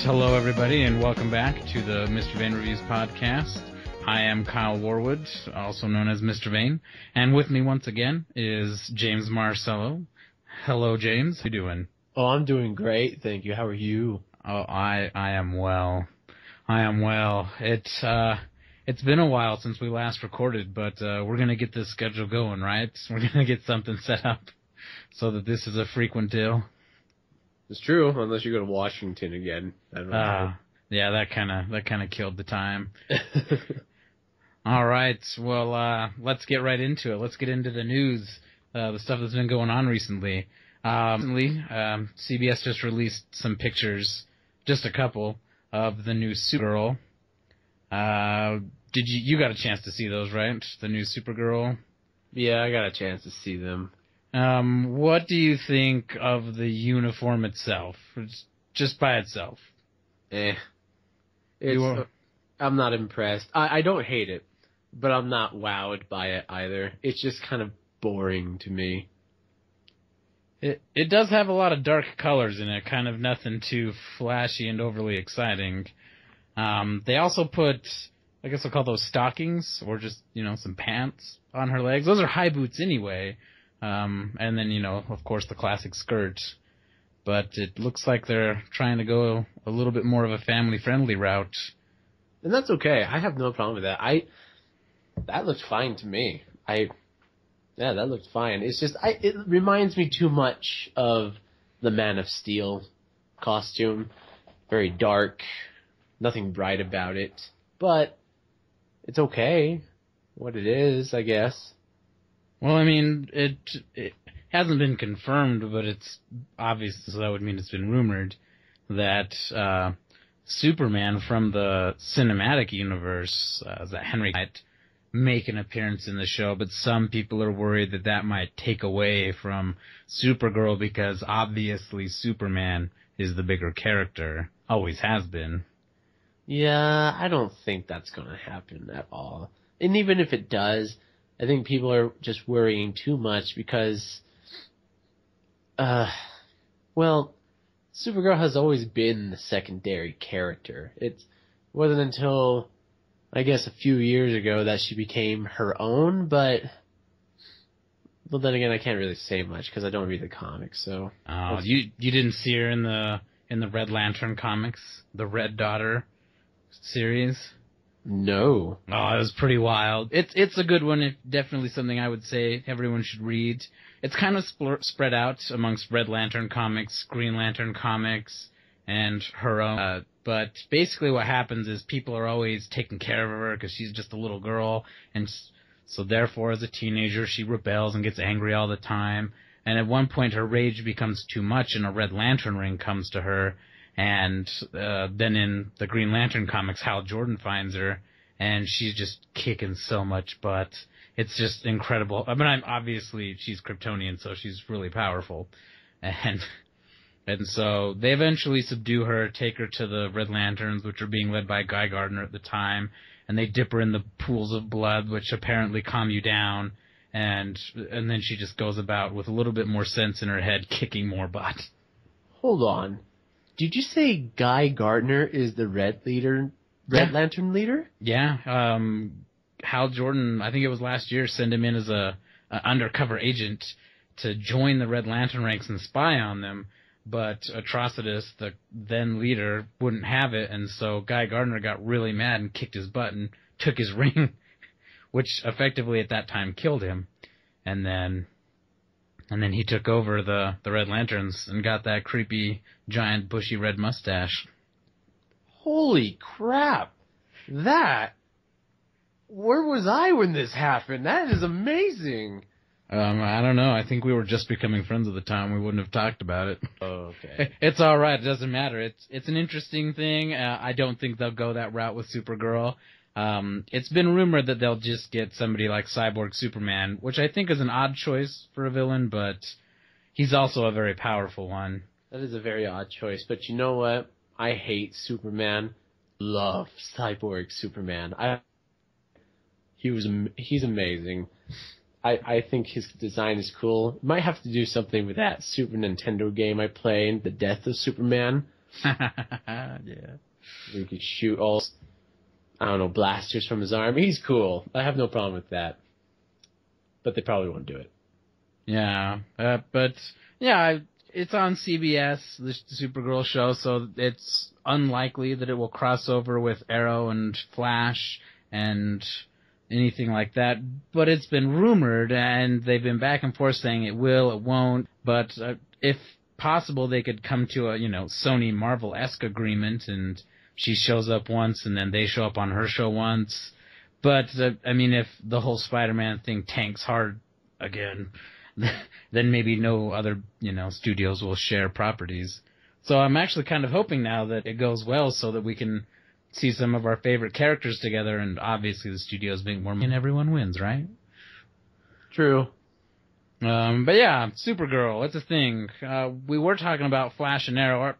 hello everybody, and welcome back to the Mr. Vane Reviews podcast. I am Kyle Warwood, also known as Mr. Vane, and with me once again is James Marcello. Hello, James. How you doing? Oh, I'm doing great, thank you. How are you? Oh, I am well. I am well. It's been a while since we last recorded, but we're gonna get this schedule going, right? We're gonna get something set up so that this is a frequent deal. It's true, unless you go to Washington again. I don't know. Yeah, that kind of killed the time. All right, well, let's get right into it. Let's get into the news, the stuff that's been going on recently. CBS just released some pictures, just a couple, of the new Supergirl. You got a chance to see those, right? The new Supergirl? Yeah, I got a chance to see them. What do you think of the uniform itself? Just by itself? I'm not impressed. I don't hate it, but I'm not wowed by it either. It's just kind of boring to me. It does have a lot of dark colors in it, kind of nothing too flashy and overly exciting. They also put, I guess I'll call those stockings, or just, some pants on her legs. Those are high boots anyway. And then, of course, the classic skirt. But it looks like they're trying to go a little bit more of a family-friendly route. And that's okay. I have no problem with that. That looked fine to me. Yeah, that looked fine. It's just, it reminds me too much of the Man of Steel costume. Very dark. Nothing bright about it. But it's okay. What it is, I guess. Well, I mean, it hasn't been confirmed, but it's obvious, so that would mean it's been rumored, that Superman from the cinematic universe, that Henry, might make an appearance in the show, but some people are worried that might take away from Supergirl, because obviously Superman is the bigger character, always has been. Yeah, I don't think that's going to happen at all. And even if it does, I think people are just worrying too much because, Supergirl has always been the secondary character. It wasn't until, I guess, a few years ago that she became her own, but then again, I can't really say much because I don't read the comics, so. Oh, you didn't see her in the Red Lantern comics, the Red Daughter series? No. Oh, it was pretty wild. It's a good one. It's definitely something I would say everyone should read. It's kind of spread out amongst Red Lantern comics, Green Lantern comics, and her own. But basically what happens is people are always taking care of her because she's just a little girl, and so therefore as a teenager she rebels and gets angry all the time. And at one point her rage becomes too much and a Red Lantern ring comes to her. And then in the Green Lantern comics, Hal Jordan finds her, and she's just kicking so much butt. It's just incredible. I mean, obviously she's Kryptonian, so she's really powerful. And so they eventually subdue her, take her to the Red Lanterns, which are being led by Guy Gardner at the time, and they dip her in the pools of blood, which apparently calm you down. And then she just goes about with a little bit more sense in her head, kicking more butt. Hold on. Did you say Guy Gardner is the Red Lantern leader? Yeah. Hal Jordan, I think it was last year, sent him in as a undercover agent to join the Red Lantern ranks and spy on them. But Atrocitus, the then leader, wouldn't have it, and so Guy Gardner got really mad and kicked his butt and took his ring, which effectively at that time killed him. And then he took over the Red Lanterns and got that creepy, giant, bushy red mustache. Holy crap! Where was I when this happened? That is amazing! I don't know. I think we were just becoming friends at the time. We wouldn't have talked about it. Oh, okay. It's alright. It doesn't matter. It's an interesting thing. I don't think they'll go that route with Supergirl. It's been rumored that they'll just get somebody like Cyborg Superman, which I think is an odd choice for a villain, but he's also a very powerful one. That is a very odd choice, but you know what? I hate Superman. Love Cyborg Superman. He's amazing. I think his design is cool. Might have to do something with that Super Nintendo game I played, The Death of Superman. Yeah. He could shoot all, I don't know, blasters from his arm. He's cool. I have no problem with that. But they probably won't do it. Yeah, but yeah, it's on CBS, the Supergirl show, so it's unlikely that it will cross over with Arrow and Flash and anything like that. But it's been rumored, and they've been back and forth saying it will, it won't. But if possible, they could come to a Sony Marvel-esque agreement, and she shows up once, and then they show up on her show once. But I mean, if the whole Spider-Man thing tanks hard again, then maybe no other, studios will share properties. So I'm actually kind of hoping now that it goes well so that we can see some of our favorite characters together, and obviously the studios make more money and everyone wins, right? True. But yeah, Supergirl, it's a thing. We were talking about Flash and Arrow.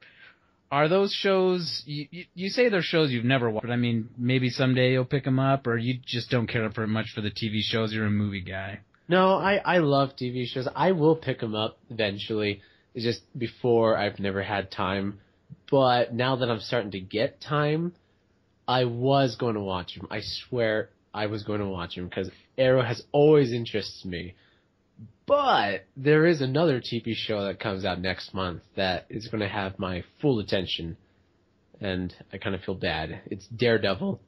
Are those shows, you say they're shows you've never watched, but I mean, maybe someday you'll pick them up, or you just don't care for much for the TV shows, you're a movie guy? No, I love TV shows. I will pick them up eventually. It's just before I've never had time. But now that I'm starting to get time, I was going to watch them. I swear I was going to watch them because Arrow has always interested me. But there is another TV show that comes out next month that is going to have my full attention. And I kind of feel bad. It's Daredevil.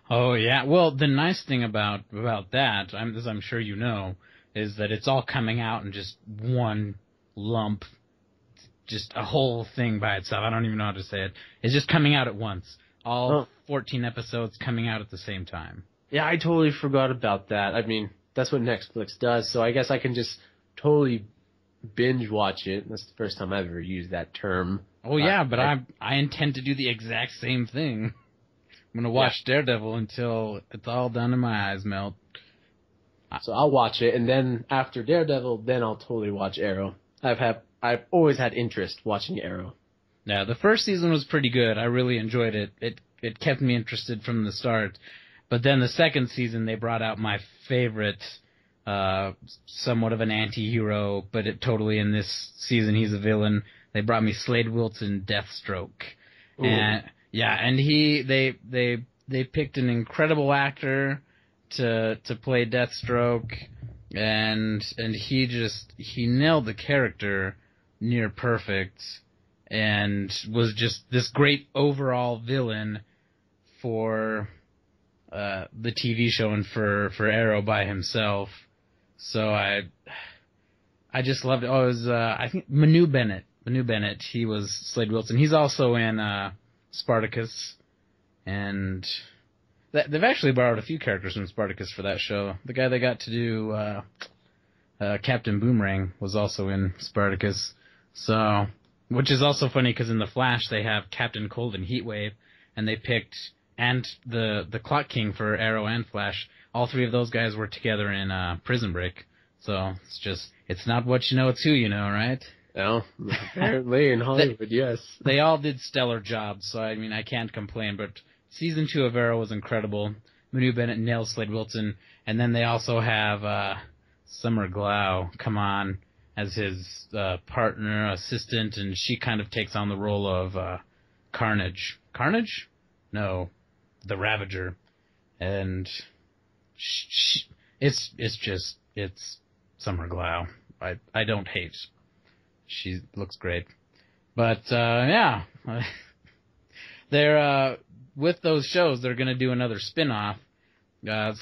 Oh, yeah. Well, the nice thing about that, as I'm sure you know, is that it's all coming out in just one lump, just a whole thing by itself. I don't even know how to say it. It's just coming out at once. All 14 episodes coming out at the same time. Yeah, I totally forgot about that. I mean, that's what Netflix does, so I guess I can just totally binge watch it. That's the first time I've ever used that term. Oh, yeah, but I intend to do the exact same thing. I'm going to watch Daredevil until it's all done and my eyes melt. So I'll watch it, and then after Daredevil, then I'll totally watch Arrow. I've always had interest watching Arrow. Yeah, the first season was pretty good. I really enjoyed it. It kept me interested from the start. But then the second season, they brought out my favorite, somewhat of an anti-hero, but totally in this season he's a villain. They brought me Slade Wilson, Deathstroke. Ooh. And yeah, and they picked an incredible actor to play Deathstroke, and he nailed the character near perfect, and was just this great overall villain for the TV show and for Arrow by himself. So I just loved it. Oh, it was I think Manu Bennett. He was Slade Wilson. He's also in Spartacus, and they've actually borrowed a few characters from Spartacus for that show. The guy they got to do Captain Boomerang was also in Spartacus. So, which is also funny because in The Flash they have Captain Cold and Heatwave, and they picked, and the Clock King for Arrow and Flash. All three of those guys were together in Prison Break. So it's not what you know, it's who you know, right? Well, apparently in Hollywood, yes. They all did stellar jobs, so I mean, I can't complain, but Season 2 of Arrow was incredible. Manu Bennett nailed Slade Wilson, and then they also have Summer Glau come on as his partner, assistant, and she kind of takes on the role of Carnage. Carnage? No, the Ravager. And it's Summer Glau. I don't hate. She looks great. But, yeah. They're, with those shows, they're going to do another spin-off.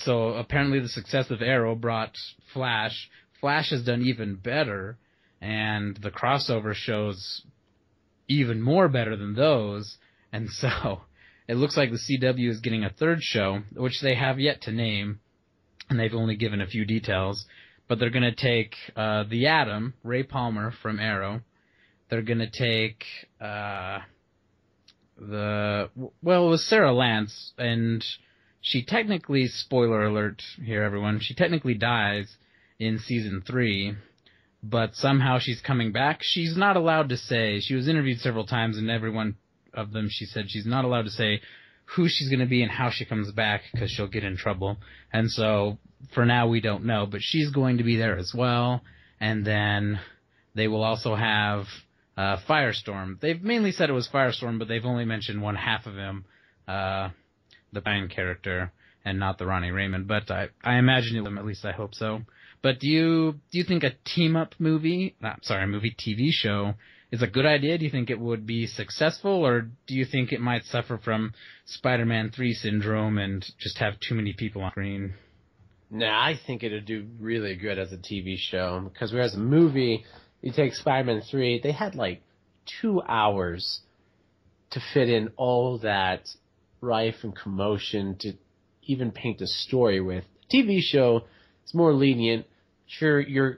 So apparently the success of Arrow brought Flash. Flash has done even better, and the crossover shows even more better than those. And so it looks like the CW is getting a third show, which they have yet to name, and they've only given a few details. But they're going to take the Atom, Ray Palmer from Arrow. They're going to take it was Sarah Lance, and she technically, spoiler alert here, everyone, she technically dies in Season 3, but somehow she's coming back. She's not allowed to say, she was interviewed several times, and every one of them she said she's not allowed to say who she's going to be and how she comes back, because she'll get in trouble. And so, for now, we don't know, but she's going to be there as well. And then they will also have Firestorm. They've mainly said it was Firestorm, but they've only mentioned one half of him, the main character, and not the Ronnie Raymond. But I imagine it will, at least I hope so. But do you think a team-up movie, TV show, is a good idea? Do you think it would be successful, or do you think it might suffer from Spider-Man 3 syndrome and just have too many people on screen? Nah, I think it'd do really good as a TV show, because whereas a movie, you take Spider-Man 3, they had like 2 hours to fit in all that rife and commotion to even paint a story with. TV show is more lenient. Sure, you're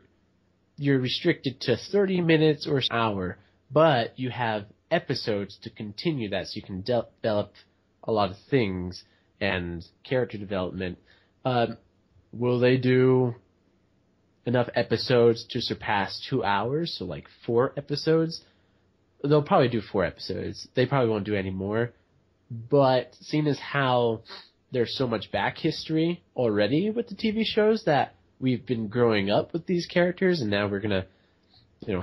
restricted to 30 minutes or an hour, but you have episodes to continue that, so you can develop a lot of things and character development. Will they do enough episodes to surpass 2 hours? So like 4 episodes? They'll probably do 4 episodes. They probably won't do any more. But seeing as how there's so much back history already with the TV shows that we've been growing up with these characters, and now we're gonna,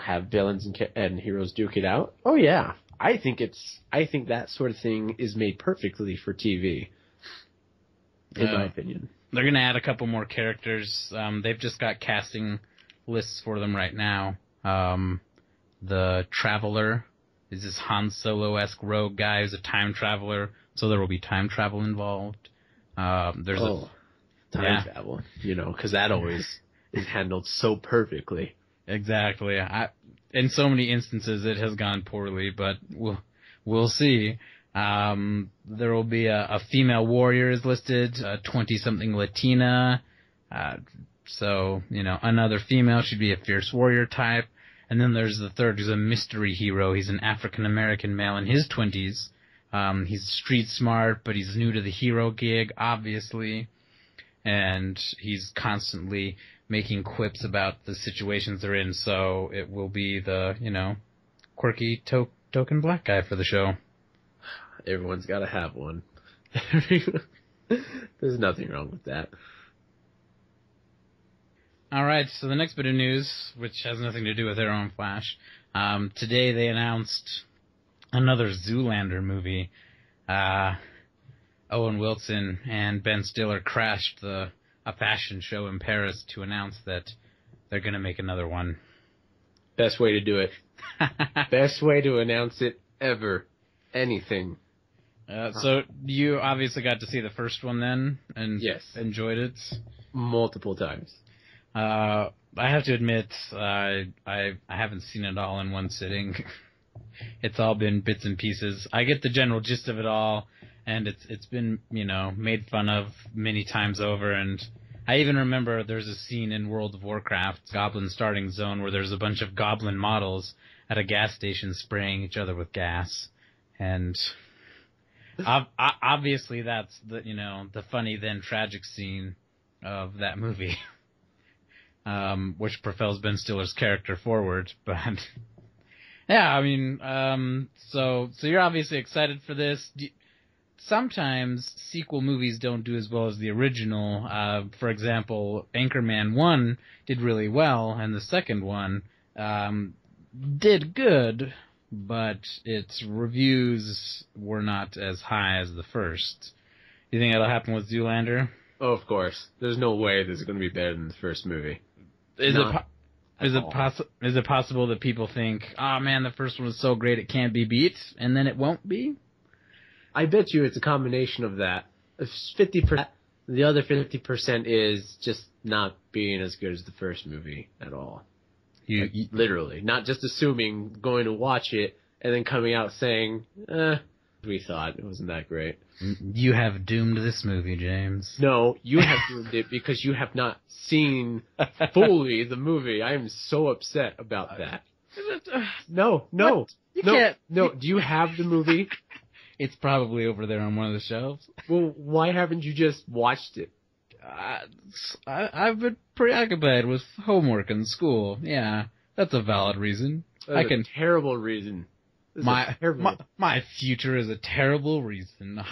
have villains and heroes duke it out. Oh yeah, I think that sort of thing is made perfectly for TV. In my opinion, they're gonna add a couple more characters. They've just got casting lists for them right now. The Traveler is this Han Solo-esque rogue guy who's a time traveler, so there will be time travel involved. There's time travel, because that always is handled so perfectly. Exactly. In so many instances, it has gone poorly, but we'll see. There will be a female warrior is listed, a 20-something Latina. So, another female should be a fierce warrior type. And then there's the third, who's a mystery hero. He's an African-American male in his 20s. He's street smart, but he's new to the hero gig, obviously. And he's constantly making quips about the situations they're in, so it will be the, quirky token black guy for the show. Everyone's got to have one. There's nothing wrong with that. All right, so the next bit of news, which has nothing to do with Arrow and Flash, today they announced another Zoolander movie. Owen Wilson and Ben Stiller crashed a fashion show in Paris to announce that they're going to make another one. Best way to do it. Best way to announce it ever. Anything. So you obviously got to see the first one then, and yes, enjoyed it? Multiple times. I have to admit, I haven't seen it all in one sitting. It's all been bits and pieces. I get the general gist of it all, and it's been, made fun of many times over, and I even remember there's a scene in World of Warcraft, Goblin Starting Zone, where there's a bunch of goblin models at a gas station spraying each other with gas, and obviously that's the funny then tragic scene of that movie, which propels Ben Stiller's character forward, but yeah, I mean, so you're obviously excited for this. Sometimes sequel movies don't do as well as the original. For example, Anchorman 1 did really well, and the second one did good, but its reviews were not as high as the first. Do you think that'll happen with Zoolander? Oh, of course. There's no way this is going to be better than the first movie. Is it possible that people think, oh man, the first one was so great it can't be beat, and then it won't be? I bet you it's a combination of that. 50%, the other 50% is just not being as good as the first movie at all. Literally. Not just assuming, going to watch it, and then coming out saying, we thought it wasn't that great. You have doomed this movie, James. No, you have doomed it because you have not seen fully the movie. I am so upset about that. No. Do you have the movie? It's probably over there on one of the shelves. Well, why haven't you just watched it? I've been preoccupied with homework in school. Yeah, that's a valid reason. That's a terrible reason. My future is a terrible reason.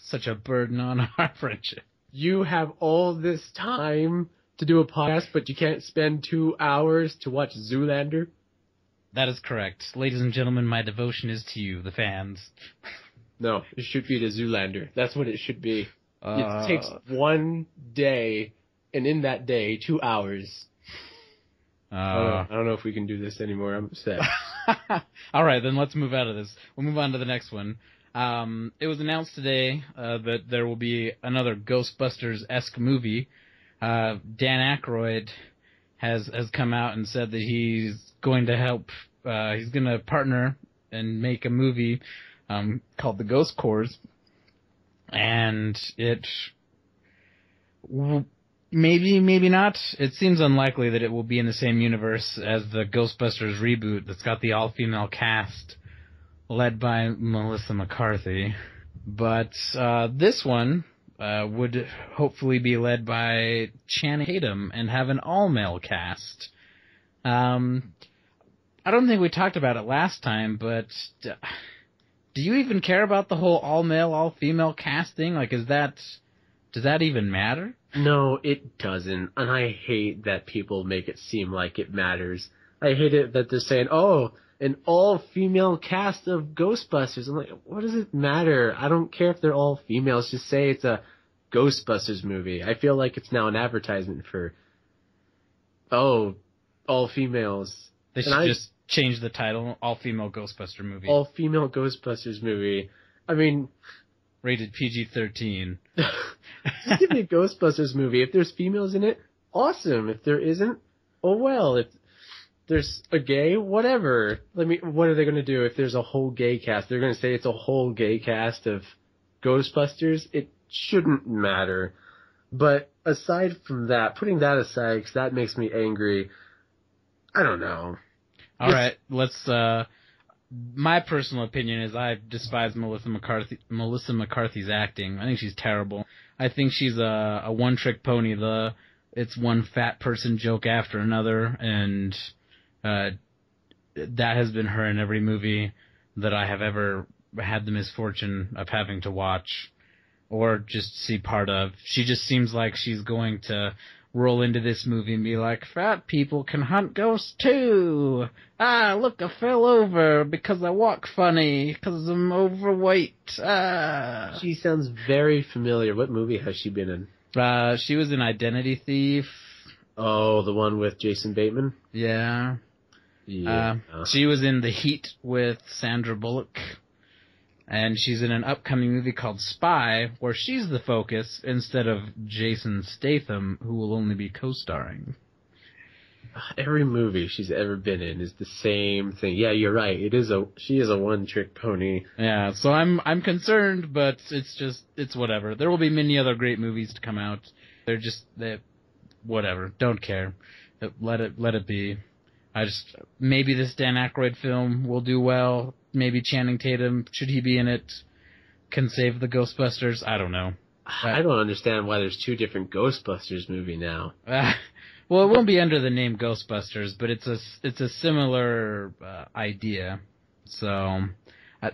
Such a burden on our friendship. You have all this time to do a podcast, but you can't spend 2 hours to watch Zoolander? That is correct. Ladies and gentlemen, my devotion is to you, the fans. No, it should be the Zoolander. That's what it should be. It takes one day, and in that day, 2 hours. I don't know if we can do this anymore. I'm upset. All right, then let's move out of this. We'll move on to the next one. It was announced today that there will be another Ghostbusters-esque movie. Dan Aykroyd has come out and said that he's going to help. He's going to partner and make a movie called The Ghost Corps, and it maybe not. It seems unlikely that it will be in the same universe as the Ghostbusters reboot that's got the all-female cast led by Melissa McCarthy. But this one would hopefully be led by Channing Tatum and have an all-male cast. I don't think we talked about it last time, but do you even care about the whole all-male, all-female casting? Like, does that even matter? No, it doesn't. And I hate that people make it seem like it matters. I hate it that they're saying, oh, an all-female cast of Ghostbusters. I'm like, what does it matter? I don't care if they're all females. Just say it's a Ghostbusters movie. I feel like it's now an advertisement for, all females. They should just change the title, all-female Ghostbuster movie. All-female Ghostbusters movie. I mean... Rated PG-13. Just give me a Ghostbusters movie. If there's females in it, awesome. If there isn't, oh well. If there's a gay, whatever. What are they going to do if there's a whole gay cast? They're going to say it's a whole gay cast of Ghostbusters? It shouldn't matter. But aside from that, putting that aside, because that makes me angry, I don't know. All right, let's... my personal opinion is I despise Melissa McCarthy's acting. I think she's terrible. I think she's a one-trick pony. It's one fat person joke after another, and that has been her in every movie that I have ever had the misfortune of having to watch or just see part of. She just seems like she's going to roll into this movie and be like, fat people can hunt ghosts too. Ah, look, I fell over because I walk funny, because I'm overweight. Ah. She sounds very familiar. What movie has she been in? She was in Identity Thief. Oh, the one with Jason Bateman? Yeah. She was in The Heat with Sandra Bullock. And she's in an upcoming movie called Spy, where she's the focus instead of Jason Statham, who will only be co-starring. Every movie she's ever been in is the same thing. Yeah, you're right. She is a one-trick pony. Yeah, so I'm concerned, but it's whatever. There will be many other great movies to come out. Whatever. Don't care. Let it be. Maybe this Dan Aykroyd film will do well. Maybe Channing Tatum, should he be in it, can save the Ghostbusters. I don't know. I don't understand why there's two different Ghostbusters movie now. Well, it won't be under the name Ghostbusters, but it's a similar idea. So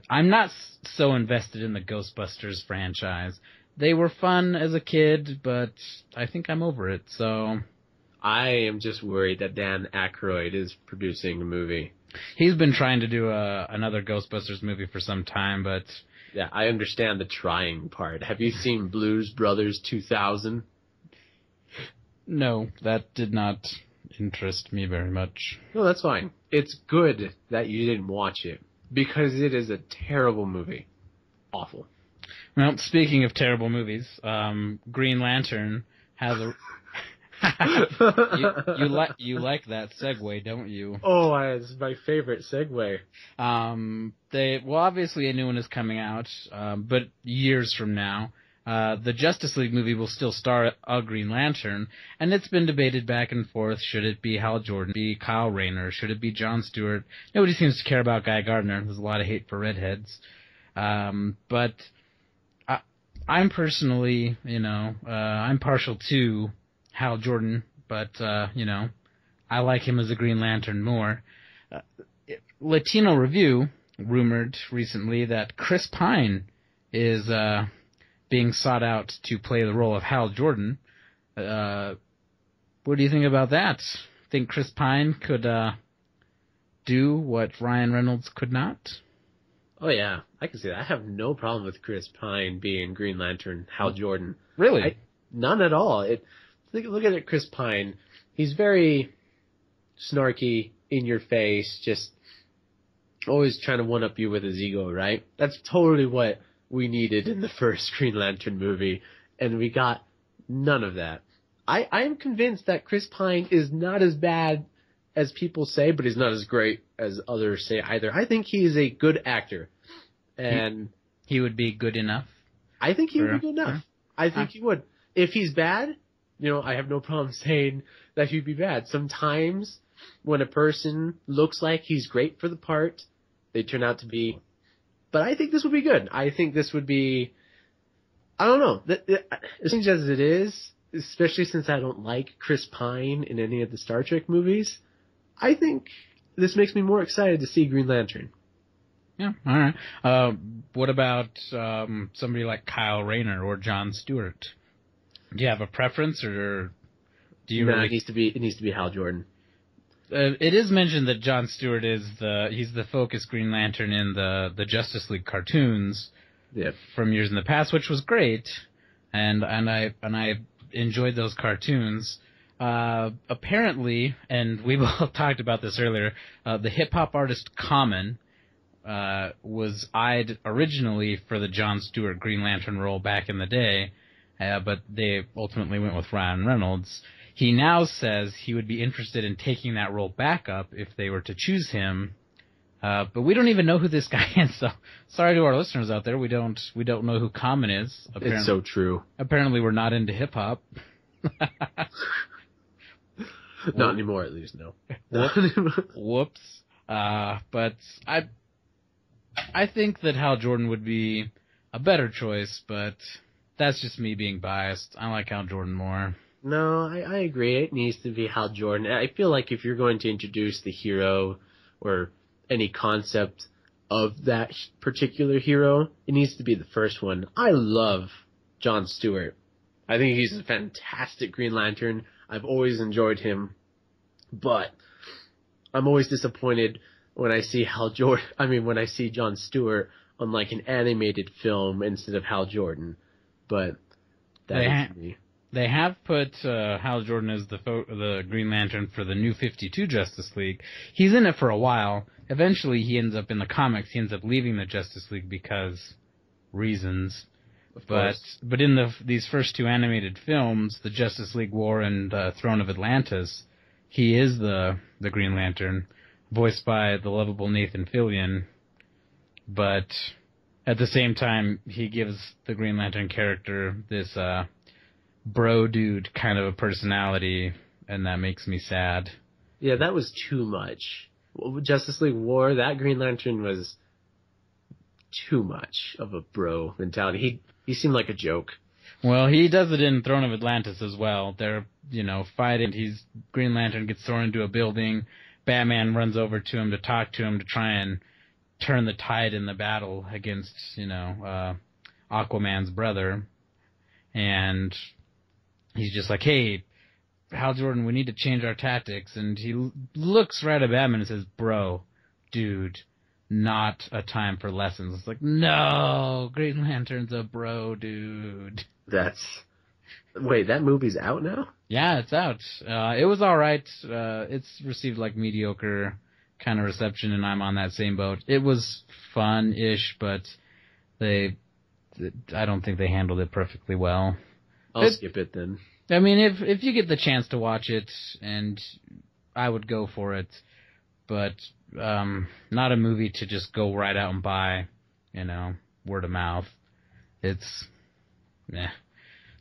I'm not so invested in the Ghostbusters franchise. They were fun as a kid, but I think I'm over it. So I am just worried that Dan Aykroyd is producing a movie. He's been trying to do another Ghostbusters movie for some time, but... Yeah, I understand the trying part. Have you seen Blues Brothers 2000? No, that did not interest me very much. No, that's fine. It's good that you didn't watch it, because it is a terrible movie. Awful. Well, speaking of terrible movies, Green Lantern has a... you like that segue, don't you? Oh, it's my favorite segue. Obviously a new one is coming out, but years from now. The Justice League movie will still star a Green Lantern, and it's been debated back and forth. Should it be Hal Jordan, be Kyle Rayner? Should it be Jon Stewart? Nobody seems to care about Guy Gardner. There's a lot of hate for redheads. But I'm personally, I'm partial to Hal Jordan, but, I like him as a Green Lantern more. Latino Review rumored recently that Chris Pine is being sought out to play the role of Hal Jordan. What do you think about that? Think Chris Pine could do what Ryan Reynolds could not? Oh yeah, I can see that. I have no problem with Chris Pine being Green Lantern, Hal Jordan. Really? None at all. Look at it, Chris Pine. He's very snarky, in your face, just always trying to one up you with his ego, right? That's totally what we needed in the first Green Lantern movie, and we got none of that. I am convinced that Chris Pine is not as bad as people say, but he's not as great as others say either. I think he is a good actor, and he would be good enough. I think he would be good enough. I think he would. If he's bad, I have no problem saying that he'd be bad. Sometimes when a person looks like he's great for the part, they turn out to be. But I think this would be good. I think this would be. I don't know. As strange as it is, especially since I don't like Chris Pine in any of the Star Trek movies, I think this makes me more excited to see Green Lantern. Yeah, all right. What about somebody like Kyle Rayner or Jon Stewart? Do you have a preference, or do you really? It needs to be Hal Jordan. It is mentioned that Jon Stewart he's the focus Green Lantern in the Justice League cartoons from years in the past, which was great, and I enjoyed those cartoons. Apparently, and we both talked about this earlier, the hip hop artist Common was eyed originally for the Jon Stewart Green Lantern role back in the day, but they ultimately went with Ryan Reynolds. He now says he would be interested in taking that role back up if they were to choose him. But we don't even know who this guy is, so sorry to our listeners out there. We don't know who Common is. Apparently, it's so true. Apparently we're not into hip hop. Not anymore, at least, no. Whoops. But I think that Hal Jordan would be a better choice, but that's just me being biased. I like Hal Jordan more. No, I agree. It needs to be Hal Jordan. I feel like if you're going to introduce the hero or any concept of that particular hero, it needs to be the first one. I love Jon Stewart. I think he's a fantastic Green Lantern. I've always enjoyed him, but I'm always disappointed when I see when I see Jon Stewart on like an animated film instead of Hal Jordan. But that is me. They have put Hal Jordan as the Green Lantern for the New 52 Justice League. He's in it for a while. Eventually, he ends up in the comics. He ends up leaving the Justice League because reasons. But in these first two animated films, the Justice League War and Throne of Atlantis, he is the Green Lantern, voiced by the lovable Nathan Fillion. But at the same time, he gives the Green Lantern character this bro dude kind of a personality, and that makes me sad. Yeah, that was too much. Justice League War, that Green Lantern was too much of a bro mentality. He seemed like a joke. Well, he does it in Throne of Atlantis as well. They're, fighting. Green Lantern gets thrown into a building. Batman runs over to him to talk to him to try and turn the tide in the battle against, Aquaman's brother. And he's just like, hey, Hal Jordan, we need to change our tactics. And he looks right at Batman and says, bro, dude, not a time for lessons. It's like, no, Green Lantern's a bro, dude. Wait, that movie's out now? Yeah, it's out. It was alright. It's received like mediocre kind of reception, and I'm on that same boat. It was fun-ish, but I don't think they handled it perfectly well. I'll skip it then. I mean, if you get the chance to watch it, and I would go for it, but not a movie to just go right out and buy, word of mouth. It's, meh.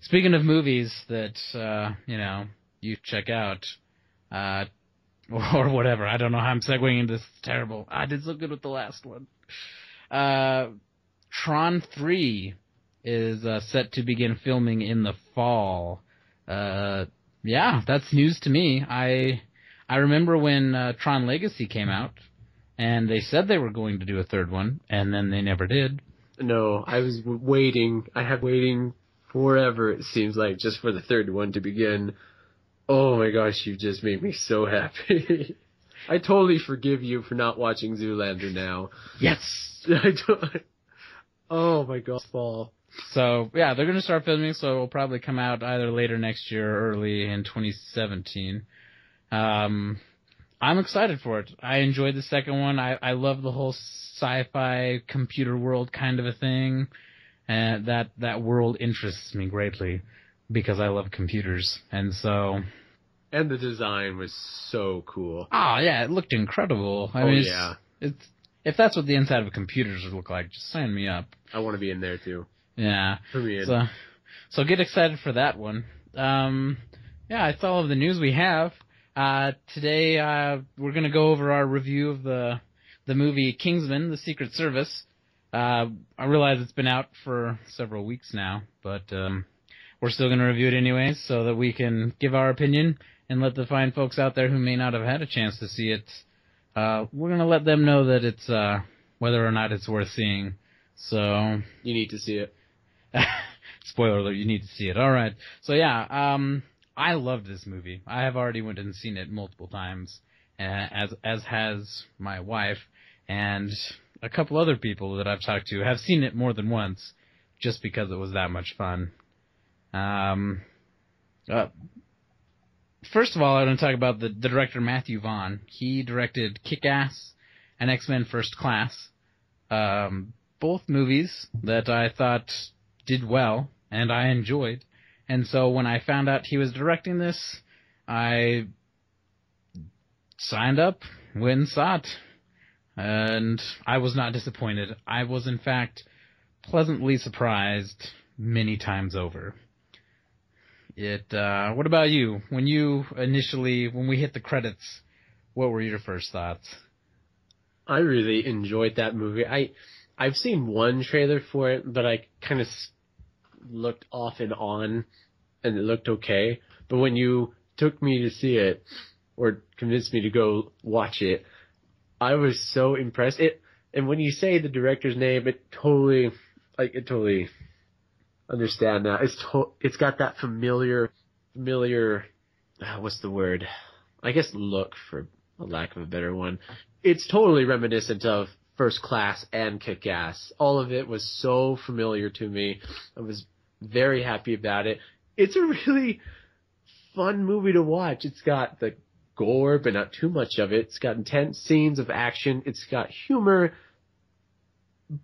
Speaking of movies that, you check out, or whatever, I don't know how I'm segueing into this. It's terrible. I did so good with the last one. Tron 3 is set to begin filming in the fall. Yeah, that's news to me. I remember when Tron Legacy came out, and they said they were going to do a third one, and then they never did. No, I was waiting. I have waiting forever, it seems like, just for the third one to begin. Oh my gosh, you just made me so happy. I totally forgive you for not watching Zoolander now. Yes! Oh my god, fall. So, yeah, they're going to start filming, so it'll probably come out either later next year or early in 2017. I'm excited for it. I enjoyed the second one. I love the whole sci-fi computer world kind of a thing. And that world interests me greatly because I love computers. And so... And the design was so cool. Oh, yeah, it looked incredible. I mean, it's if that's what the inside of computers would look like, just sign me up. I want to be in there, too. Yeah. Put me in. So get excited for that one. Yeah, that's all of the news we have. Today, we're going to go over our review of the movie Kingsman, The Secret Service. I realize it's been out for several weeks now, but we're still going to review it anyways so that we can give our opinion and let the fine folks out there who may not have had a chance to see it, we're going to let them know that it's whether or not it's worth seeing. So you need to see it. Spoiler alert, you need to see it. All right. So yeah, I loved this movie. I have already went and seen it multiple times, as has my wife, and a couple other people that I've talked to have seen it more than once, just because it was that much fun. First of all, I want to talk about the director Matthew Vaughn. He directed Kick-Ass and X-Men First Class, both movies that I thought did well and I enjoyed. And so when I found out he was directing this, I signed up, went and saw it, and I was not disappointed. I was, in fact, pleasantly surprised many times over. What about you? When we hit the credits, what were your first thoughts? I really enjoyed that movie. I've seen one trailer for it, but I kind of looked off and on, and it looked okay. But when you took me to see it, or convinced me to go watch it, I was so impressed. And when you say the director's name, it totally understand now. It's got that familiar, what's the word? I guess look, for a lack of a better one. It's totally reminiscent of First Class and Kick-Ass. All of it was so familiar to me. I was very happy about it. It's a really fun movie to watch. It's got the gore, but not too much of it. It's got intense scenes of action. It's got humor.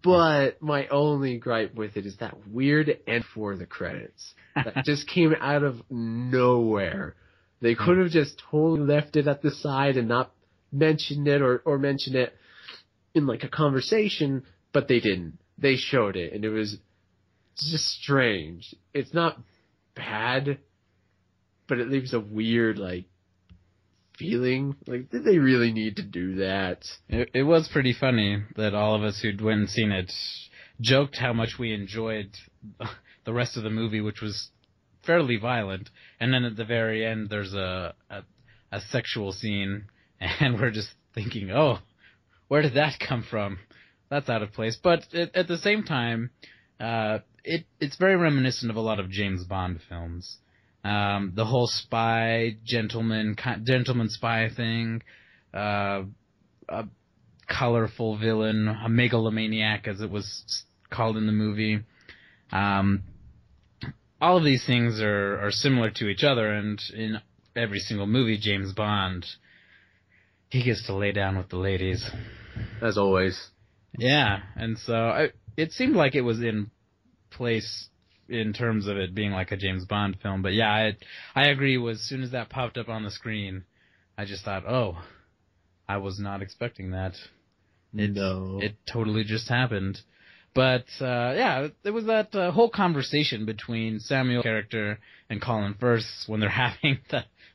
But my only gripe with it is that weird end for the credits. That just came out of nowhere. They could have just totally left it at the side and not mentioned it or mentioned it in like a conversation, but they didn't. They showed it, and it was just strange. It's not bad, but it leaves a weird, like, feeling. Like, did they really need to do that? It was pretty funny that all of us who'd went and seen it joked how much we enjoyed the rest of the movie, which was fairly violent. And then at the very end, there's a sexual scene, and we're just thinking, oh, where did that come from? That's out of place. But at the same time, it's very reminiscent of a lot of James Bond films. The whole spy, gentleman spy thing, a colorful villain, a megalomaniac, as it was called in the movie. All of these things are similar to each other, and in every single movie, James Bond, he gets to lay down with the ladies. As always. Yeah, and so it seemed like it was in place in terms of it being like a James Bond film. But yeah, I agree. As soon as that popped up on the screen, I just thought, oh, I was not expecting that. It totally just happened. But yeah, there was that whole conversation between Samuel's character and Colin Firth when they're having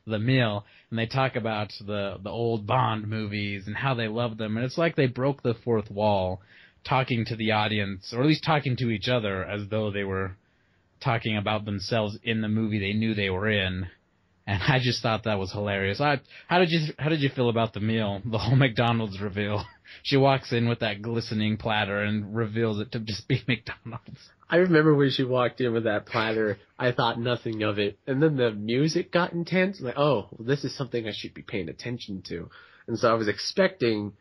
the meal, and they talk about the old Bond movies and how they love them, and it's like they broke the fourth wall, talking to the audience, or at least talking to each other as though they were talking about themselves in the movie they knew they were in. And I just thought that was hilarious. How did you feel about the meal? The whole McDonald's reveal. She walks in with that glistening platter and reveals it to just be McDonald's. I remember when she walked in with that platter, I thought nothing of it. And then the music got intense. Like, oh, well, this is something I should be paying attention to. And so I was expecting,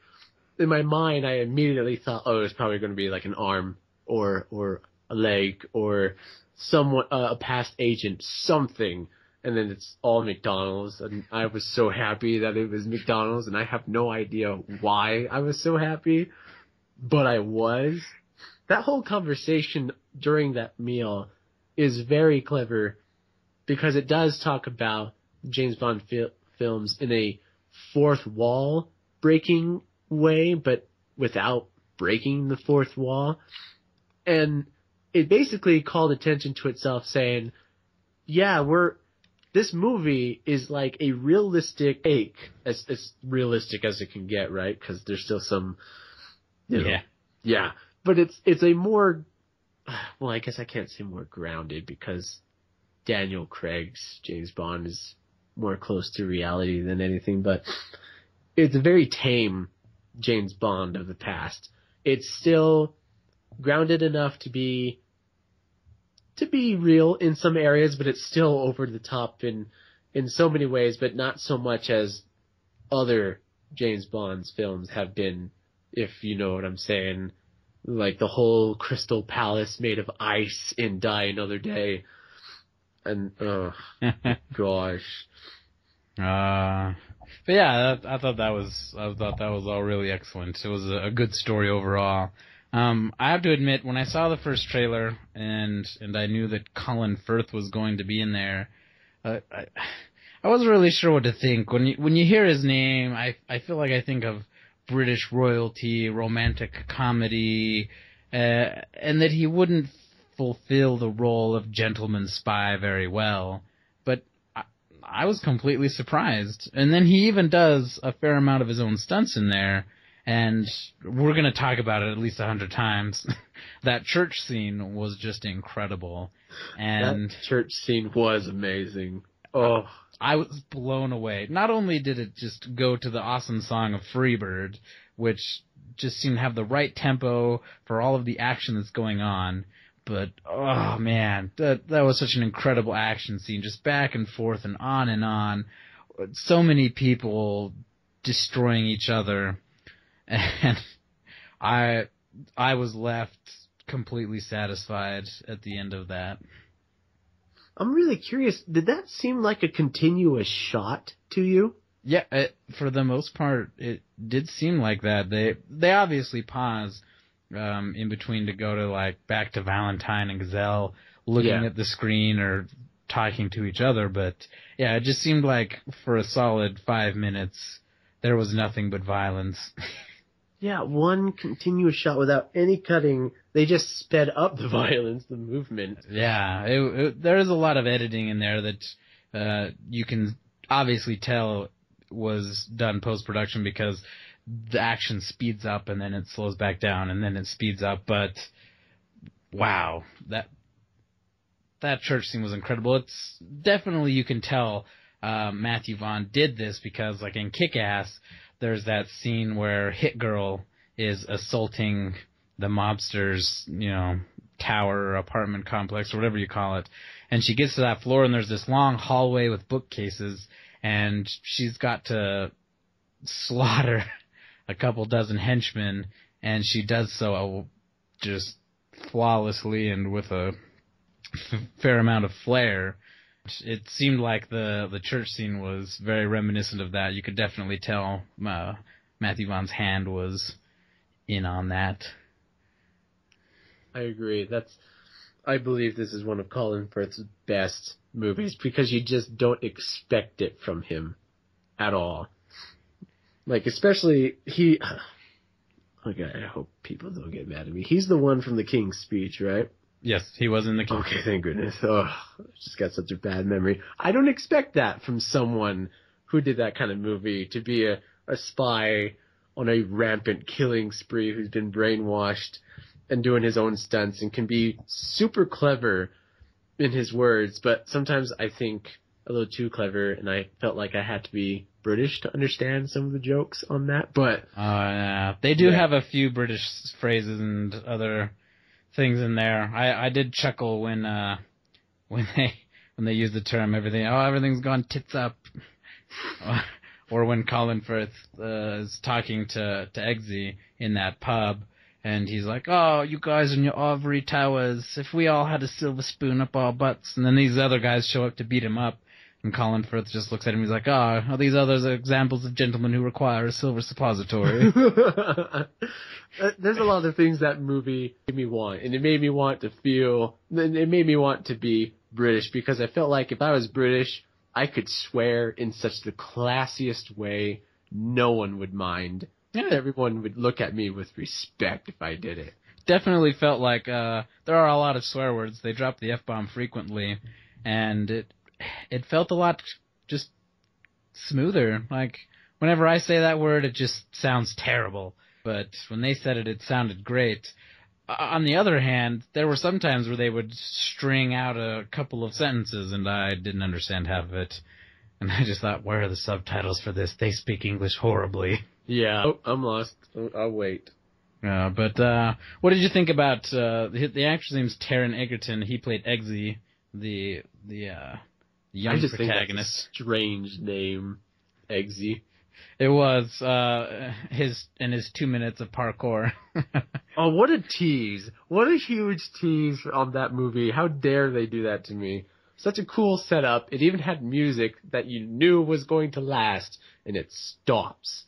in my mind, I immediately thought, oh, it's probably going to be like an arm or a leg or someone, a past agent, something. And then it's all McDonald's. And I was so happy that it was McDonald's. And I have no idea why I was so happy, but I was. That whole conversation during that meal is very clever because it does talk about James Bond films in a fourth wall breaking way, but without breaking the fourth wall. And it basically called attention to itself saying, yeah, this movie is like a realistic take, as realistic as it can get, right? Because there's still some, yeah. But it's a more, well, I guess I can't say more grounded because Daniel Craig's James Bond is more close to reality than anything, but it's a very tame James Bond of the past. It's still grounded enough to be real in some areas, but it's still over the top in so many ways, but not so much as other James Bond's films have been, if you know what I'm saying. Like the whole Crystal Palace made of ice in Die Another Day. And, oh, gosh. But yeah, I thought that was all really excellent. It was a good story overall. I have to admit, when I saw the first trailer and I knew that Colin Firth was going to be in there, I wasn't really sure what to think. When you hear his name, I feel like I think of British royalty, romantic comedy, and that he wouldn't fulfill the role of gentleman spy very well. But I was completely surprised. And then he even does a fair amount of his own stunts in there, and we're going to talk about it at least 100 times. That church scene was just incredible. And that church scene was amazing. Oh, I was blown away. Not only did it just go to the awesome song of Freebird, which just seemed to have the right tempo for all of the action that's going on, but oh man, that was such an incredible action scene, just back and forth and on. So many people destroying each other, and I was left completely satisfied at the end of that. I'm really curious, did that seem like a continuous shot to you? Yeah, for the most part, it did seem like that. They obviously pause in between to go to like back to Valentine and Gazelle looking at the screen or talking to each other, but yeah, it just seemed like for a solid 5 minutes there was nothing but violence. Yeah, one continuous shot without any cutting. They just sped up the violence, the movement. Yeah, there is a lot of editing in there that you can obviously tell was done post-production because the action speeds up and then it slows back down and then it speeds up. But wow, that church scene was incredible. It's definitely, you can tell Matthew Vaughn did this because, like in Kick-Ass, there's that scene where Hit Girl is assaulting the mobster's, tower or apartment complex or whatever you call it. And she gets to that floor and there's this long hallway with bookcases and she's got to slaughter a couple dozen henchmen, and she does so just flawlessly and with a fair amount of flair. It seemed like the church scene was very reminiscent of that. You could definitely tell Matthew Vaughn's hand was in on that. I agree. I believe this is one of Colin Firth's best movies because you just don't expect it from him at all. Like, especially okay, I hope people don't get mad at me. He's the one from The King's Speech, right? Yes, he was in The King's Speech. Okay, thank goodness. Oh, I just got such a bad memory. I don't expect that from someone who did that kind of movie, to be a spy on a rampant killing spree who's been brainwashed and doing his own stunts and can be super clever in his words, but sometimes I think a little too clever, and I felt like I had to be British to understand some of the jokes on that. But yeah. They do have a few British phrases and other things in there. I did chuckle when they use the term everything's gone tits up, or when Colin Firth is talking to Eggsy in that pub. And he's like, oh, you guys in your ivory towers, if we all had a silver spoon up our butts. And then these other guys show up to beat him up. And Colin Firth just looks at him and he's like, are these others examples of gentlemen who require a silver suppository? There's a lot of things that movie made me want. And it made me want to be British, because I felt like if I was British, I could swear in such the classiest way, no one would mind. Yeah, everyone would look at me with respect if I did it. Definitely felt like there are a lot of swear words. They drop the F-bomb frequently, and it felt a lot just smoother. Like, whenever I say that word, it just sounds terrible. But when they said it, it sounded great. On the other hand, there were some times where they would string out a couple of sentences, and I didn't understand half of it. And I just thought, where are the subtitles for this? They speak English horribly. Yeah. Oh, I'm lost. I'll wait. But what did you think about the actor's name's Taron Egerton? He played Eggsy, the young I just protagonist. Think that's a strange name, Eggsy. It was his 2 minutes of parkour. Oh, what a tease! What a huge tease on that movie. How dare they do that to me? Such a cool setup. It even had music that you knew was going to last, and it stops.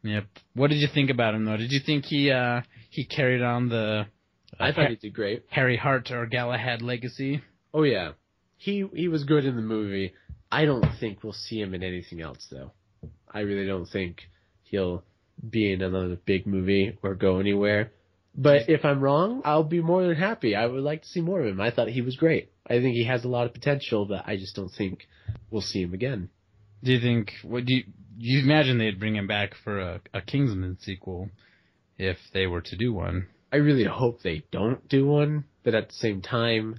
Yep. What did you think about him, though? Did you think he carried on the I thought he did great. Harry Hart or Galahad legacy? Oh, yeah. He was good in the movie. I don't think we'll see him in anything else, though. I really don't think he'll be in another big movie or go anywhere. But if I'm wrong, I'll be more than happy. I would like to see more of him. I thought he was great. I think he has a lot of potential, but I just don't think we'll see him again. Do you think... You imagine they'd bring him back for a Kingsman sequel if they were to do one? I really hope they don't do one, but at the same time,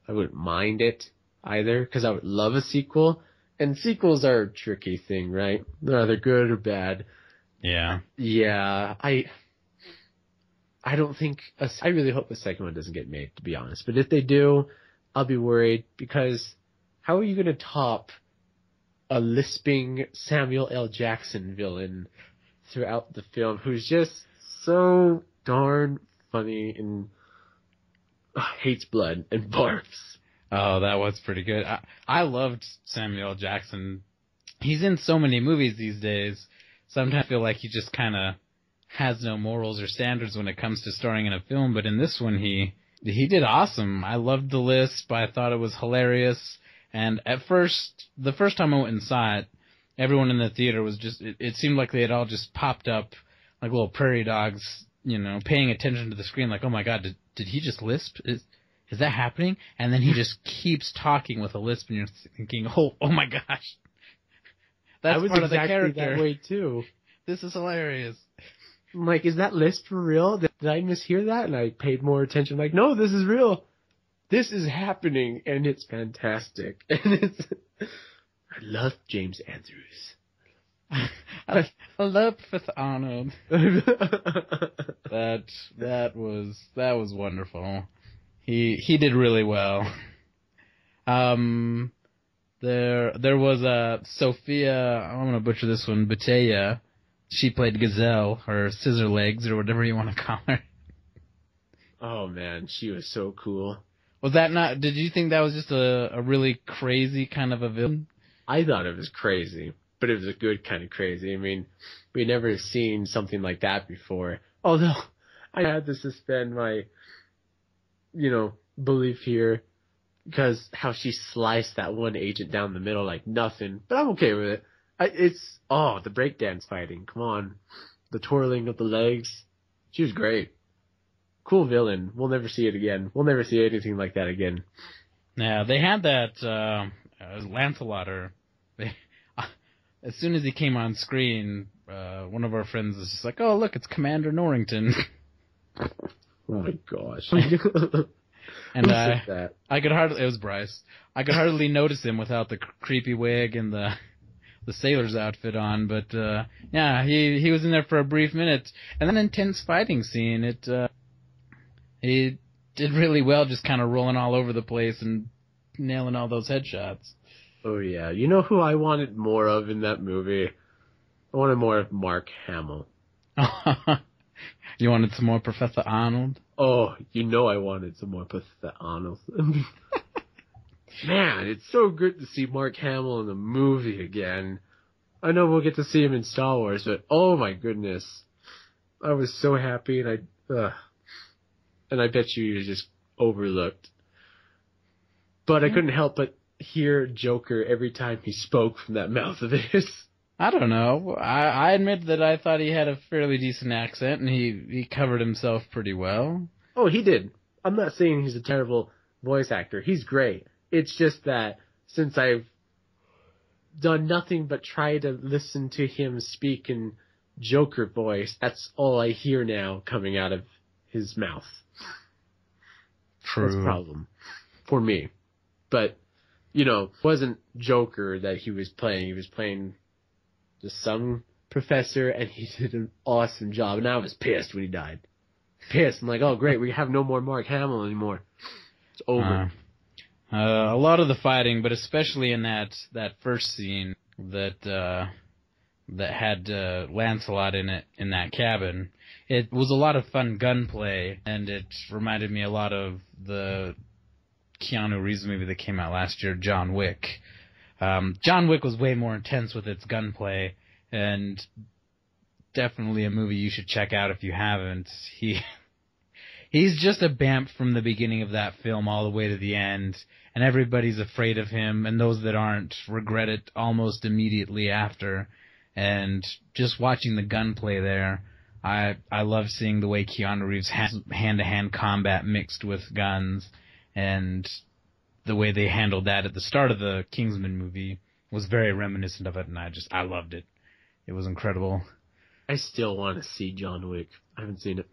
I wouldn't mind it either, because I would love a sequel. And sequels are a tricky thing, right? They're either good or bad. Yeah. Yeah, I don't think... I really hope the second one doesn't get made, to be honest. But if they do, I'll be worried, because how are you going to top a lisping Samuel L. Jackson villain throughout the film who's just so darn funny and hates blood and barfs? Oh, that was pretty good. I loved Samuel L. Jackson. He's in so many movies these days. Sometimes I feel like he just kind of has no morals or standards when it comes to starring in a film, but in this one he did awesome. I loved the lisp. I thought it was hilarious. And at first, the first time I went and saw it, everyone in the theater was just, it seemed like they had all just popped up like little prairie dogs, paying attention to the screen like, oh my God, did he just lisp? Is that happening? And then he just keeps talking with a lisp and you're thinking, oh my gosh. That's part of the character. That way too. This is hilarious. I'm like, is that lisp for real? Did I mishear that? And I paid more attention. Like, no, this is real. This is happening, and it's fantastic. And I love James Andrews. I love Professor Arnold. That was wonderful. He did really well. There was a Sophia, I'm gonna butcher this one, Butaya. She played Gazelle, or Scissor Legs, or whatever you want to call her. Oh man, she was so cool. Was that not, did you think that was just a really crazy kind of a villain? I thought it was crazy, but it was a good kind of crazy. I mean, we'd never seen something like that before. Although, I had to suspend my, belief here, because how she sliced that one agent down the middle like nothing. But I'm okay with it. The breakdance fighting, come on. The twirling of the legs. She was great. Cool villain. We'll never see it again. We'll never see anything like that again. Yeah, they had that Lancelot. As soon as he came on screen, one of our friends was just like, "Oh, look, it's Commander Norrington." Oh my gosh. And Who said that? it was Bryce. I could hardly notice him without the creepy wig and the sailor's outfit on, but yeah, he was in there for a brief minute. And then intense fighting scene, he did really well, just kind of rolling all over the place and nailing all those headshots. Oh yeah, you know who I wanted more of in that movie? I wanted more of Mark Hamill. You wanted some more Professor Arnold? Oh, you know I wanted some more Professor Arnold. Man, it's so good to see Mark Hamill in the movie again. I know we'll get to see him in Star Wars, but oh my goodness. I was so happy, and I bet you just overlooked. But I couldn't help but hear Joker every time he spoke from that mouth of his. I don't know. I admit that I thought he had a fairly decent accent, and he covered himself pretty well. Oh, he did. I'm not saying he's a terrible voice actor. He's great. It's just that since I've done nothing but try to listen to him speak in Joker voice, that's all I hear now coming out of his mouth. True. That's a problem for me. But, it wasn't Joker that he was playing. He was playing some professor, and he did an awesome job. And I was pissed when he died. Pissed. I'm like, oh, great, we have no more Mark Hamill anymore. It's over. A lot of the fighting, but especially in that first scene that had Lancelot in it, in that cabin, it was a lot of fun gunplay, and it reminded me a lot of the Keanu Reeves movie that came out last year, John Wick. John Wick was way more intense with its gunplay, and definitely a movie you should check out if you haven't. He's just a BAMF from the beginning of that film all the way to the end, and everybody's afraid of him, and those that aren't regret it almost immediately after. And just watching the gunplay there, I love seeing the way Keanu Reeves has hand-to-hand combat mixed with guns, and the way they handled that at the start of the Kingsman movie was very reminiscent of it, and I loved it. It was incredible. I still want to see John Wick. I haven't seen it.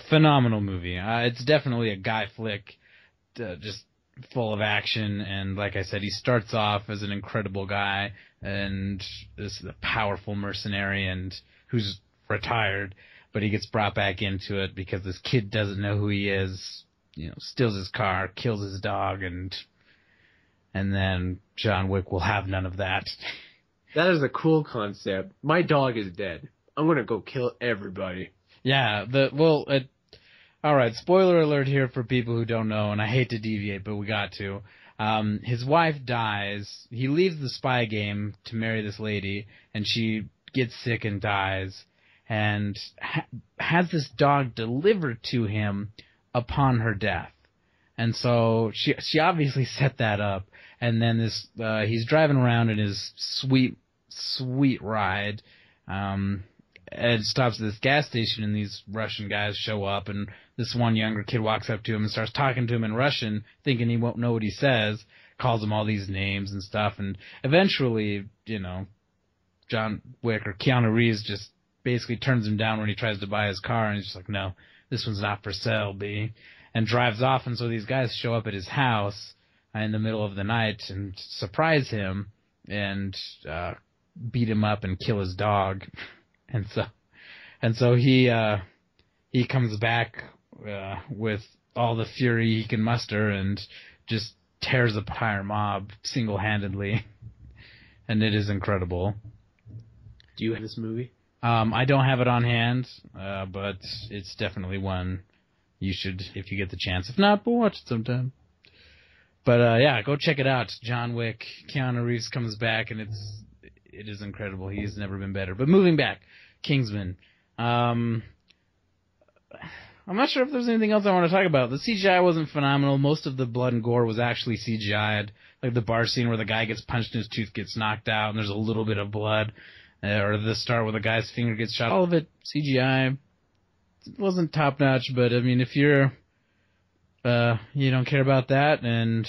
Phenomenal movie. It's definitely a guy flick, just full of action, and like I said, he starts off as an incredible guy, and this is a powerful mercenary and who's retired, but he gets brought back into it because this kid doesn't know who he is, steals his car, kills his dog, and then John Wick will have none of that. That is a cool concept. My dog is dead. I'm gonna go kill everybody. Yeah, all right, spoiler alert here for people who don't know, and I hate to deviate, but we got to. His wife dies. He leaves the spy game to marry this lady, and she gets sick and dies, and has this dog delivered to him upon her death. And so she obviously set that up, and then he's driving around in his sweet ride, and stops at this gas station, and these Russian guys show up, and this one younger kid walks up to him and starts talking to him in Russian, thinking he won't know what he says, calls him all these names and stuff, and eventually, John Wick or Keanu Reeves just basically turns him down when he tries to buy his car, and he's just like, no, this one's not for sale, B, and drives off, and so these guys show up at his house in the middle of the night and surprise him and beat him up and kill his dog. And so he comes back with all the fury he can muster and just tears the entire mob single-handedly, and it is incredible. Do you have this movie? I don't have it on hand, but it's definitely one you should, if you get the chance. If not, we'll watch it sometime. But yeah, go check it out. John Wick, Keanu Reeves comes back, and it is incredible. He's never been better. But moving back, Kingsman. I'm not sure if there's anything else I want to talk about. The CGI wasn't phenomenal. Most of the blood and gore was actually CGI'd. Like the bar scene where the guy gets punched and his tooth gets knocked out and there's a little bit of blood. Or the start where the guy's finger gets shot. All of it CGI. It wasn't top notch, but I mean, if you're, you don't care about that, and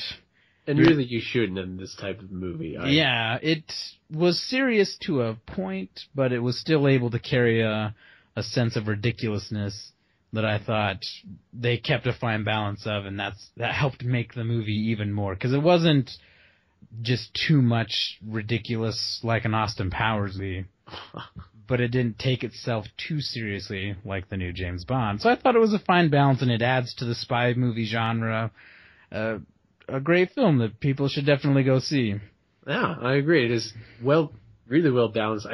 really you shouldn't in this type of movie. Yeah, it was serious to a point, but it was still able to carry a sense of ridiculousness that I thought they kept a fine balance of, and that helped make the movie even more, because it wasn't just too much ridiculous like an Austin Powers movie, but it didn't take itself too seriously like the new James Bond. So I thought it was a fine balance, and it adds to the spy movie genre. A great film that people should definitely go see. Yeah, I agree. It is really well balanced.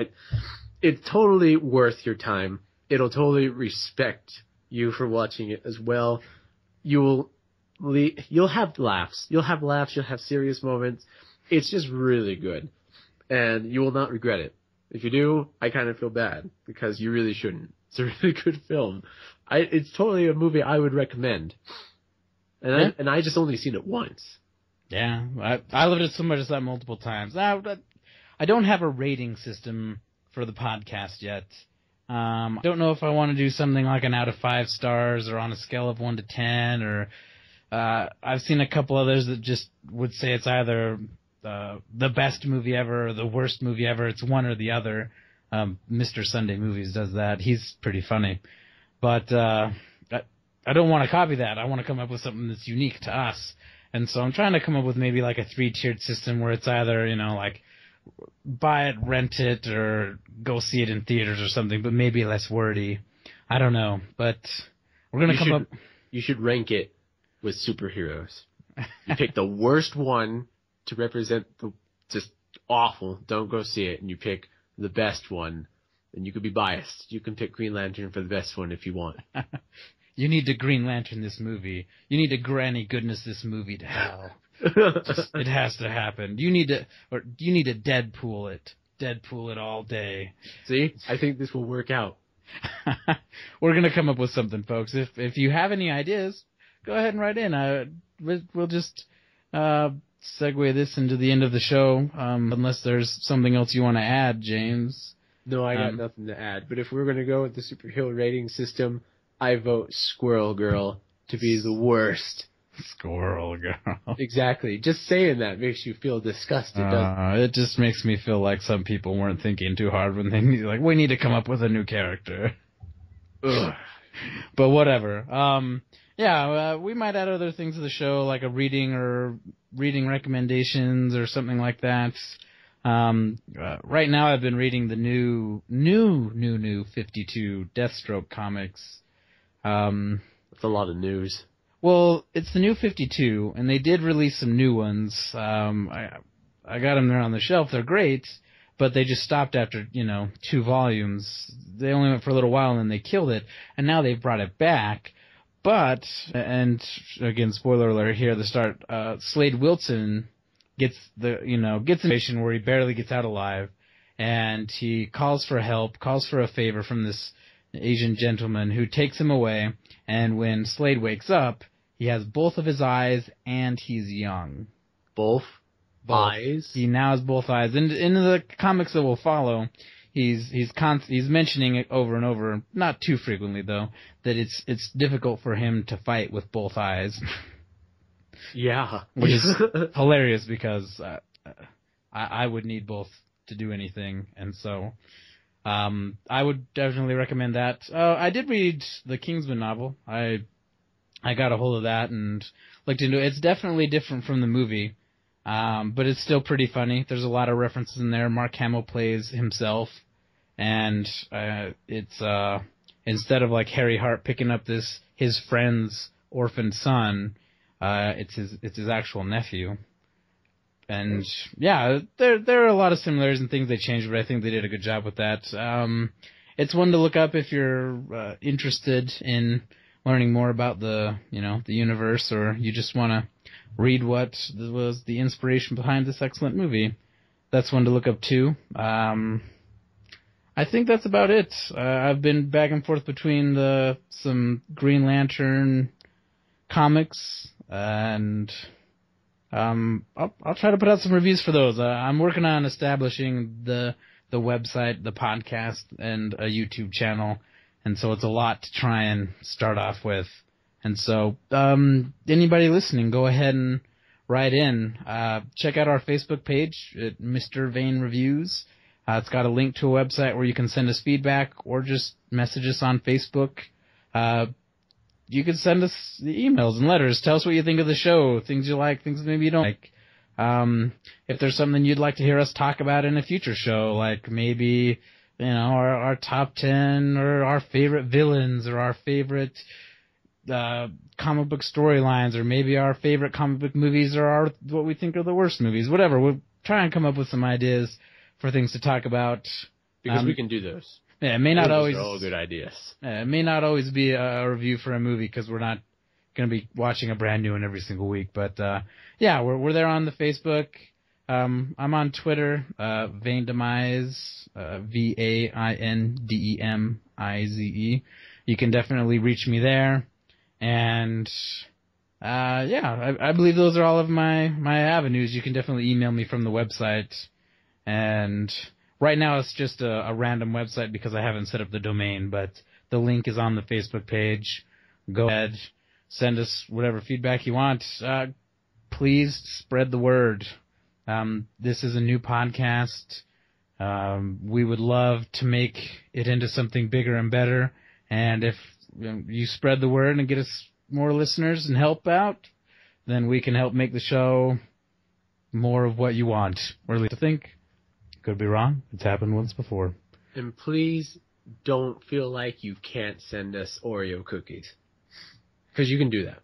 It's totally worth your time. It'll totally respect you for watching it as well. You'll have laughs. You'll have serious moments. It's just really good. And you will not regret it. If you do, I kind of feel bad, because you really shouldn't. It's a really good film. It's totally a movie I would recommend. And I just only seen it once. Yeah, I loved it so much I saw it multiple times. I don't have a rating system for the podcast yet. I don't know if I want to do something like an out of 5 stars or on a scale of 1 to 10, or I've seen a couple others that just would say it's either the best movie ever or the worst movie ever. It's one or the other. Mr. Sunday Movies does that. He's pretty funny. But I don't want to copy that. I want to come up with something that's unique to us. And so I'm trying to come up with maybe like a 3-tiered system where it's either, like buy it, rent it, or go see it in theaters or something, but maybe less wordy. I don't know. But we're going to come up. You should rank it with superheroes. You pick the worst one to represent the just awful, don't go see it, and you pick the best one, and you could be biased. You can pick Green Lantern for the best one if you want. You need to Green Lantern this movie. You need to Granny Goodness this movie to hell. It has to happen. You need to Deadpool it. Deadpool it all day. See? I think this will work out. We're going to come up with something, folks. If you have any ideas, go ahead and write in. We'll just segue this into the end of the show, unless there's something else you want to add, James. No, I got nothing to add. But if we're going to go with the superhero rating system, I vote Squirrel Girl to be the worst. Squirrel Girl. Exactly. Just saying that makes you feel disgusted, doesn't it? It just makes me feel like some people weren't thinking too hard when we need to come up with a new character. Ugh. But whatever. We might add other things to the show, like a reading recommendations or something like that. Right now I've been reading the new 52 Deathstroke comics. That's a lot of news. Well, it's the new 52, and they did release some new ones. I got them there on the shelf. They're great, but they just stopped after, 2 volumes. They only went for a little while, and then they killed it, and now they've brought it back. But, and again, spoiler alert here at the start, Slade Wilson gets information where he barely gets out alive, and he calls for help, calls for a favor from this Asian gentleman who takes him away, and when Slade wakes up, he has both of his eyes and he's young. Both eyes? He now has both eyes. And in the comics that will follow, he's mentioning it over and over, not too frequently though, that it's difficult for him to fight with both eyes. Yeah. Which is hilarious because I would need both to do anything, and so I would definitely recommend that. I did read the Kingsman novel. I got a hold of that and looked into it. It's definitely different from the movie, but it's still pretty funny. There's a lot of references in there. Mark Hamill plays himself, and it's instead of like Harry Hart picking up his friend's orphaned son, it's his actual nephew. And yeah, there are a lot of similarities and things they changed, but I think they did a good job with that. It's one to look up if you're interested in learning more about the universe, or you just want to read what was the inspiration behind this excellent movie. That's one to look up too. I think that's about it. I've been back and forth between some Green Lantern comics, and I'll try to put out some reviews for those. I'm working on establishing the website, the podcast, and a YouTube channel, and so it's a lot to try and start off with. And so anybody listening, go ahead and write in. Check out our Facebook page at Mr. Vane Reviews. It's got a link to a website where you can send us feedback or just message us on Facebook. you can send us the emails and letters. Tell us what you think of the show, things you like, things maybe you don't like. If there's something you'd like to hear us talk about in a future show, like maybe, our top 10 or our favorite villains or our favorite comic book storylines, or maybe our favorite comic book movies, or what we think are the worst movies, whatever. We'll try and come up with some ideas for things to talk about. Because we can do those. Yeah, it may not always. Those are all good ideas. Yeah, it may not always be a review for a movie because we're not going to be watching a brand new one every single week. But yeah, we're there on the Facebook. I'm on Twitter, Vaindemize, Vaindemize. You can definitely reach me there. And I believe those are all of my avenues. You can definitely email me from the website. And right now it's just a random website because I haven't set up the domain, but the link is on the Facebook page. Go ahead, send us whatever feedback you want. Please spread the word. This is a new podcast. We would love to make it into something bigger and better. And if you spread the word and get us more listeners and help out, then we can help make the show more of what you want. Or at least I think. Could be wrong. It's happened once before. And please don't feel like you can't send us Oreo cookies. Because you can do that.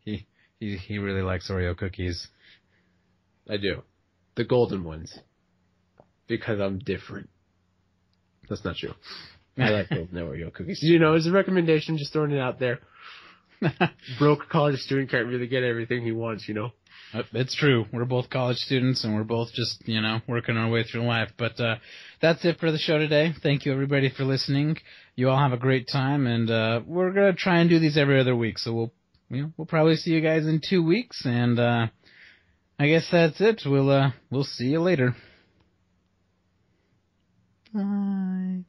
He really likes Oreo cookies. I do. The golden ones. Because I'm different. That's not true. I like golden Oreo cookies. It's a recommendation, just throwing it out there. Broke college student can't really get everything he wants, It's true. We're both college students, and we're both just, working our way through life. But that's it for the show today. Thank you, everybody, for listening. You all have a great time, and we're going to try and do these every other week. So we'll probably see you guys in 2 weeks, and I guess that's it. We'll see you later. Bye.